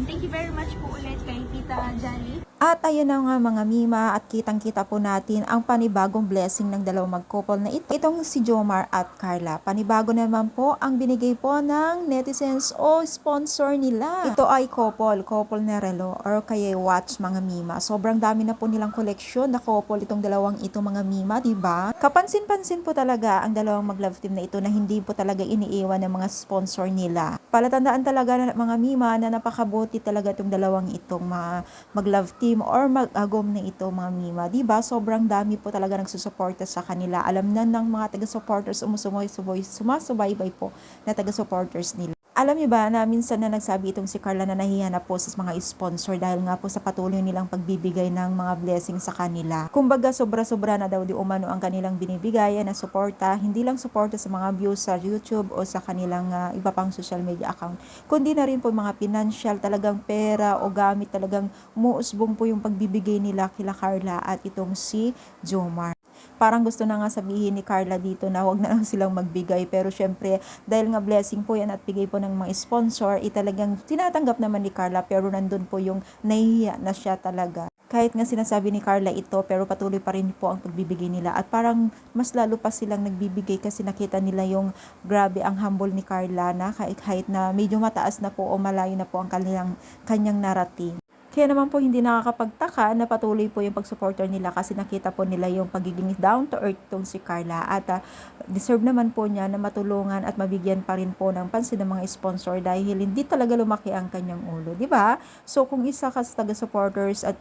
Thank you very much po ulit kay Tita Jolly. At ayan na nga mga Mima, at kitang-kita po natin ang panibagong blessing ng dalawang mag-couple na itong si Jomar at Carla. Panibago naman po ang binigay po ng netizens o sponsor nila. Ito ay couple na relo or kaya watch mga Mima. Sobrang dami na po nilang koleksyon na couple itong dalawang ito mga Mima, diba? Kapansin-pansin po talaga ang dalawang mag-love team na ito na hindi po talaga iniiwan ng mga sponsor nila. Palatandaan talaga na mga Mima na napakabuti talaga itong dalawang itong mag-love team or mag-agom na ito mga Mima. Diba? Sobrang dami po talaga nagsusuporta sa kanila. Alam na ng mga taga-supporters sumasubaybay po na taga-supporters nila. Alam niyo ba na minsan na nagsabi itong si Carla na nahihanap po sa mga sponsor dahil nga po sa patuloy nilang pagbibigay ng mga blessing sa kanila. Kumbaga sobra-sobra na daw di umano ang kanilang binibigay na suporta, hindi lang suporta sa mga views sa YouTube o sa kanilang iba pang social media account, kundi na rin po mga financial, talagang pera o gamit, talagang umuusbong po yung pagbibigay nila kila Carla at itong si Jomar. Parang gusto na nga sabihin ni Carla dito na huwag na lang silang magbigay, pero syempre dahil nga blessing po yan at bigay po ng mga sponsor, talagang tinatanggap naman ni Carla, pero nandun po yung nahihiya na siya talaga. Kahit nga sinasabi ni Carla ito, pero patuloy pa rin po ang pagbibigay nila at parang mas lalo pa silang nagbibigay kasi nakita nila yung grabe ang humble ni Carla na kahit na medyo mataas na po o malayo na po ang kanyang narating. Kaya naman po hindi nakakapagtaka na patuloy po yung pag-supporter nila kasi nakita po nila yung pagiging down to earth tong si Carla at deserve naman po niya na matulungan at mabigyan pa rin po ng pansin ng mga sponsor dahil hindi talaga lumaki ang kanyang ulo, di ba? So kung isa ka sa taga-supporters at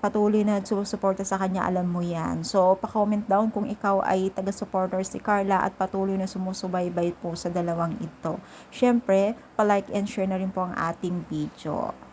patuloy na sumusuporta sa kanya, alam mo yan. So pa-comment down kung ikaw ay taga-supporters si Carla at patuloy na sumusubaybay po sa dalawang ito. Syempre, pa-like and share na rin po ang ating video.